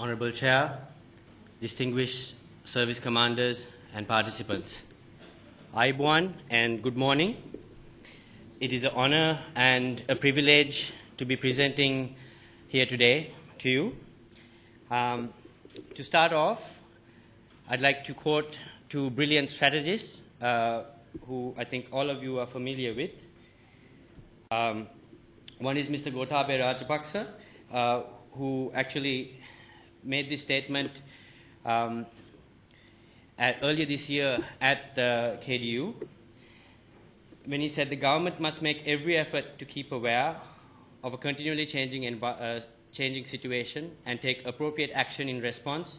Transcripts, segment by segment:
Honorable Chair, distinguished service commanders and participants. Aibuan and good morning. It is an honor and a privilege to be presenting here today to you. To start off, I'd like to quote two brilliant strategists who I think all of you are familiar with. One is Mr. Gotabaya Rajapaksa, who actually made this statement earlier this year at the KDU, when he said the government must make every effort to keep aware of a continually changing situation and take appropriate action in response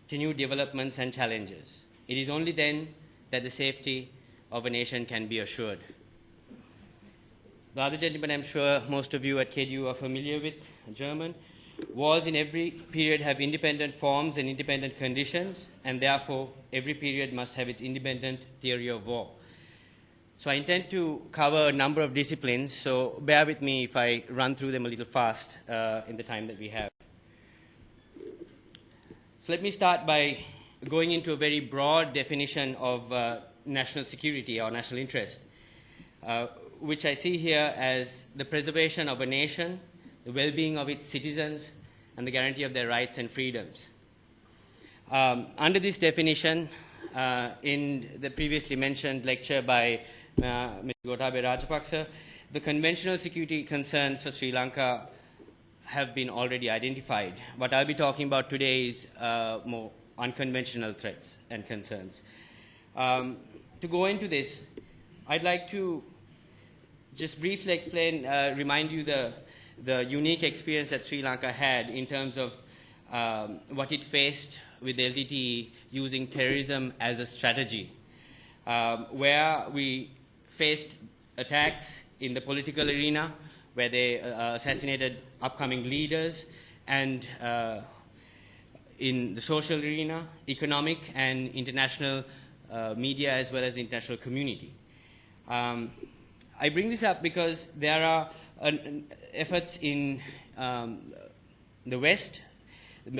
to new developments and challenges. It is only then that the safety of a nation can be assured. The other gentleman, I'm sure most of you at KDU are familiar with, German. Wars in every period have independent forms and independent conditions, and therefore every period must have its independent theory of war. So I intend to cover a number of disciplines, so bear with me if I run through them a little fast in the time that we have. So let me start by going into a very broad definition of national security or national interest, which I see here as the preservation of a nation, the well-being of its citizens, and the guarantee of their rights and freedoms. Under this definition, in the previously mentioned lecture by Mr. Gotabaya Rajapaksa, the conventional security concerns for Sri Lanka have been already identified. What I'll be talking about today is more unconventional threats and concerns. To go into this, I'd like to just briefly explain, remind you the unique experience that Sri Lanka had in terms of what it faced with the LTTE using terrorism as a strategy, where we faced attacks in the political arena, where they assassinated upcoming leaders, and in the social arena, economic and international media, as well as the international community. I bring this up because there are efforts in the West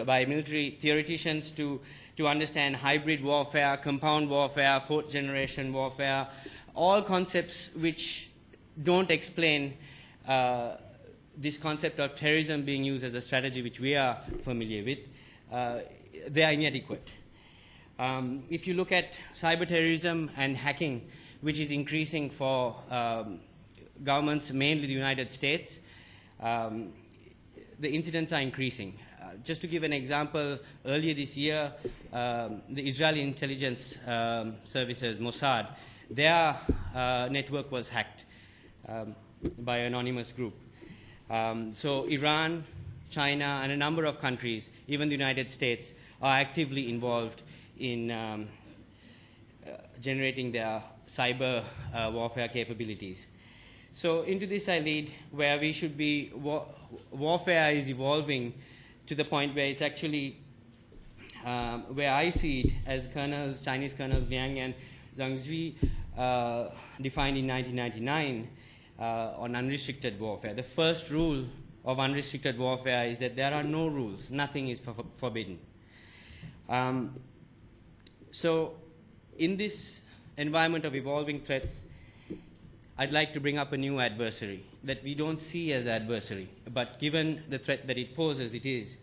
by military theoreticians to understand hybrid warfare, compound warfare, fourth generation warfare, all concepts which don't explain this concept of terrorism being used as a strategy which we are familiar with. They are inadequate. If you look at cyber terrorism and hacking, which is increasing for governments, mainly the United States, the incidents are increasing. Just to give an example, earlier this year, the Israeli intelligence services, Mossad, their network was hacked by an anonymous group. So Iran, China, and a number of countries, even the United States, are actively involved in generating their cyber warfare capabilities. So into this I lead, where we should be, warfare is evolving to the point where it's actually, where I see it as colonels, Chinese colonels Liang and Zhang Zhui defined in 1999 on unrestricted warfare. The first rule of unrestricted warfare is that there are no rules, nothing is forbidden. So in this environment of evolving threats, I'd like to bring up a new adversary that we don't see as adversary, but given the threat that it poses, it is.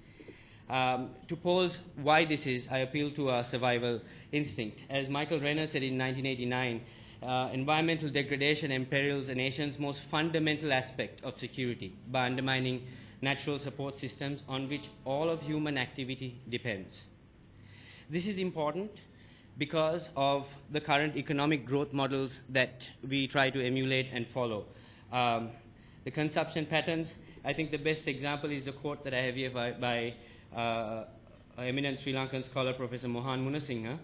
To pose why this is, I appeal to our survival instinct. As Michael Renner said in 1989, environmental degradation imperils a nation's most fundamental aspect of security by undermining natural support systems on which all of human activity depends. This is important because of the current economic growth models that we try to emulate and follow. The consumption patterns, I think the best example is a quote that I have here by eminent Sri Lankan scholar, Professor Mohan Munasinghe,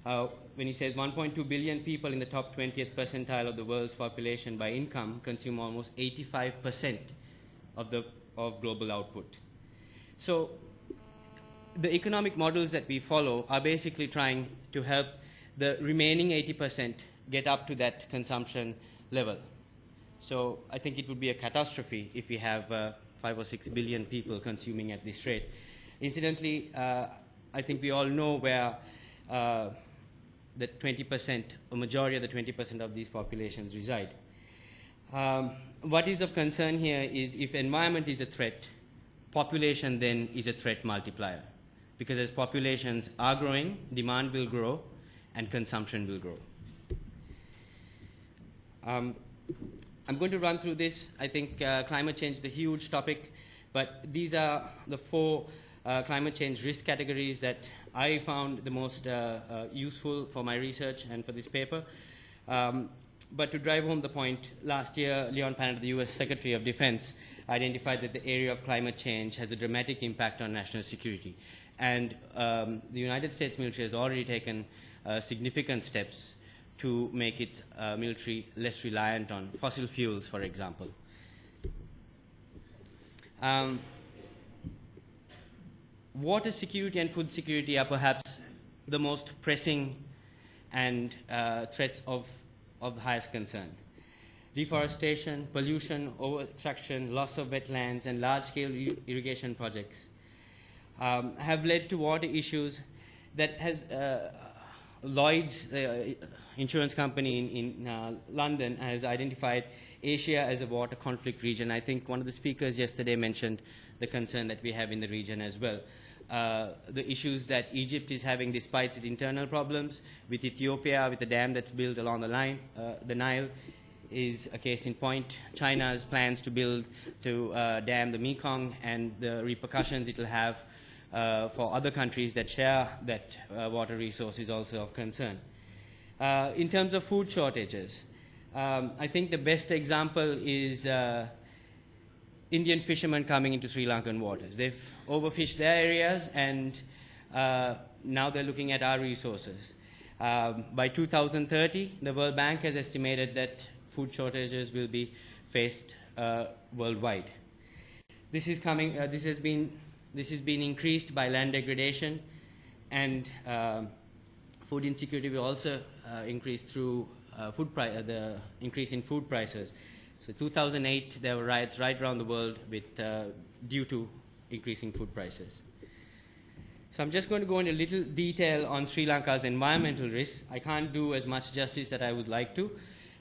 when he says 1.2 billion people in the top 20th percentile of the world's population by income consume almost 85% of global output. So the economic models that we follow are basically trying to help the remaining 80% get up to that consumption level. So I think it would be a catastrophe if we have 5 or 6 billion people consuming at this rate. Incidentally, I think we all know where the 20%, a majority of the 20% of these populations reside. What is of concern here is if environment is a threat, population then is a threat multiplier. Because as populations are growing, demand will grow and consumption will grow. I'm going to run through this. I think climate change is a huge topic, but these are the 4 climate change risk categories that I found the most useful for my research and for this paper. But to drive home the point, last year, Leon Panetta, the US Secretary of Defense, identified that the area of climate change has a dramatic impact on national security. And the United States military has already taken significant steps to make its military less reliant on fossil fuels, for example. Water security and food security are perhaps the most pressing and threats of highest concern. Deforestation, pollution, over-extraction, loss of wetlands, and large-scale irrigation projects have led to water issues that has Lloyd's insurance company in London has identified Asia as a water conflict region. I think one of the speakers yesterday mentioned the concern that we have in the region as well. The issues that Egypt is having despite its internal problems, with Ethiopia, with the dam that's built along the Nile, is a case in point. China's plans to dam the Mekong and the repercussions it will have for other countries that share that water resource is also of concern. In terms of food shortages, I think the best example is Indian fishermen coming into Sri Lankan waters. They've overfished their areas, and now they're looking at our resources. By 2030, the World Bank has estimated that food shortages will be faced worldwide. This has been increased by land degradation, and food insecurity will also increase through the increase in food prices. So 2008, there were riots right around the world due to increasing food prices. So I'm just going to go into a little detail on Sri Lanka's environmental risks. I can't do as much justice that I would like to,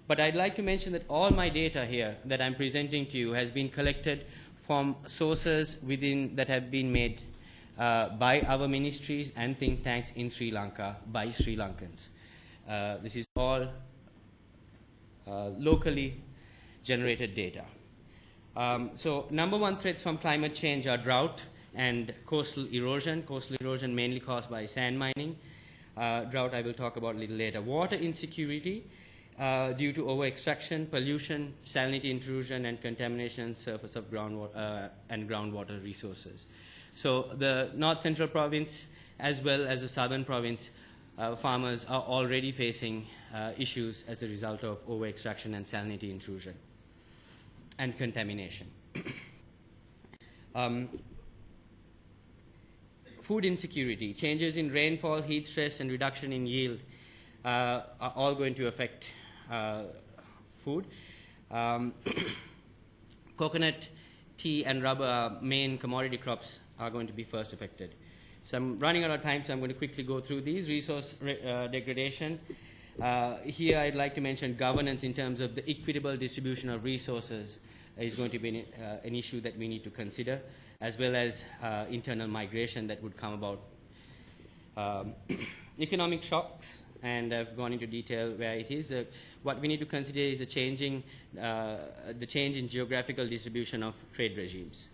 but I'd like to mention that all my data here that I'm presenting to you has been collected from sources that have been made by our ministries and think tanks in Sri Lanka by Sri Lankans. This is all locally generated data. So number 1 threats from climate change are drought and coastal erosion. Coastal erosion mainly caused by sand mining. Drought I will talk about a little later. Water insecurity due to over-extraction, pollution, salinity intrusion, and contamination surface of groundwater and groundwater resources. So the North Central province as well as the Southern province farmers are already facing issues as a result of over-extraction and salinity intrusion and contamination. Food insecurity, changes in rainfall, heat stress, and reduction in yield are all going to affect food. Coconut, tea, and rubber, main commodity crops, are going to be first affected. So I'm running out of time, so I'm going to quickly go through these. Resource degradation. Here I'd like to mention governance in terms of the equitable distribution of resources is going to be an issue that we need to consider, as well as internal migration that would come about. Economic shocks, and I've gone into detail where it is. What we need to consider is the change in geographical distribution of trade regimes.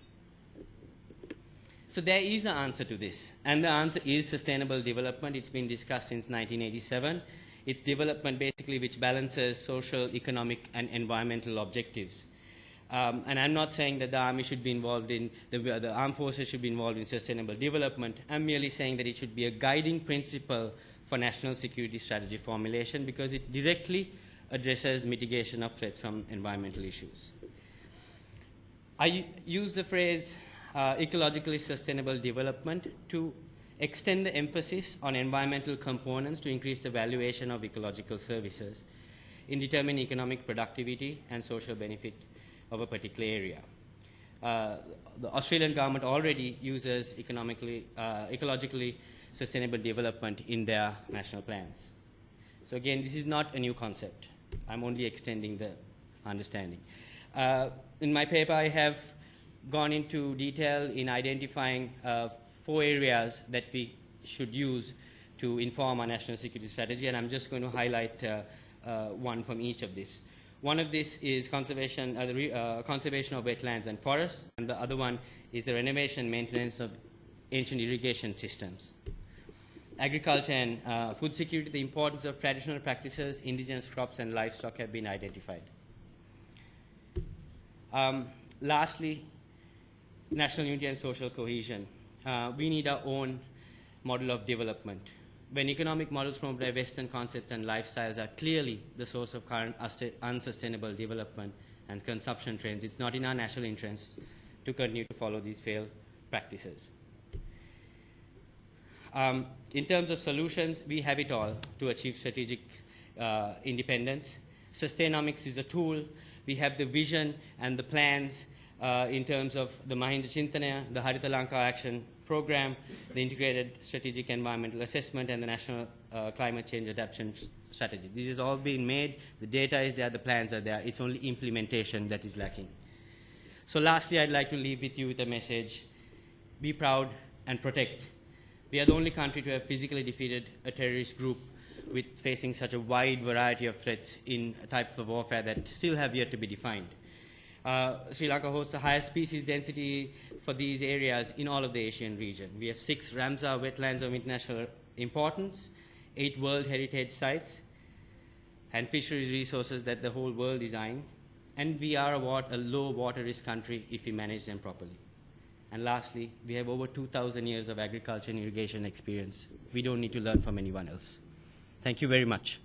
So there is an answer to this, and the answer is sustainable development. It's been discussed since 1987. It's development basically which balances social, economic, and environmental objectives. And I'm not saying that the army should be involved in, the armed forces should be involved in sustainable development. I'm merely saying that it should be a guiding principle for national security strategy formulation because it directly addresses mitigation of threats from environmental issues. I use the phrase ecologically sustainable development to extend the emphasis on environmental components to increase the valuation of ecological services in determining economic productivity and social benefit of a particular area. the Australian government already uses ecologically sustainable development in their national plans. So again, this is not a new concept. I'm only extending the understanding. In my paper, I have gone into detail in identifying 4 areas that we should use to inform our national security strategy, and I'm just going to highlight one from each of these. One of these is conservation of wetlands and forests, and the other one is the renovation and maintenance of ancient irrigation systems. Agriculture and food security, the importance of traditional practices, indigenous crops and livestock have been identified. Lastly, national unity and social cohesion. We need our own model of development. When economic models promoted by Western concepts and lifestyles are clearly the source of current unsustainable development and consumption trends, it's not in our national interest to continue to follow these failed practices. In terms of solutions, we have it all to achieve strategic independence. Sustainomics is a tool. We have the vision and the plans in terms of the Mahinda Chintana, the Harita Lanka Action Program, the Integrated Strategic Environmental Assessment, and the National Climate Change Adaptation Strategy. This has all been made. The data is there. The plans are there. It's only implementation that is lacking. So lastly, I'd like to leave with you with a message. Be proud and protect. We are the only country to have physically defeated a terrorist group with facing such a wide variety of threats in types of warfare that still have yet to be defined. Sri Lanka hosts the highest species density for these areas in all of the Asian region. We have 6 Ramsar wetlands of international importance, 8 World Heritage Sites, and fisheries resources that the whole world is eyeing. And we are a low water risk country if we manage them properly. And lastly, we have over 2,000 years of agriculture and irrigation experience. We don't need to learn from anyone else. Thank you very much.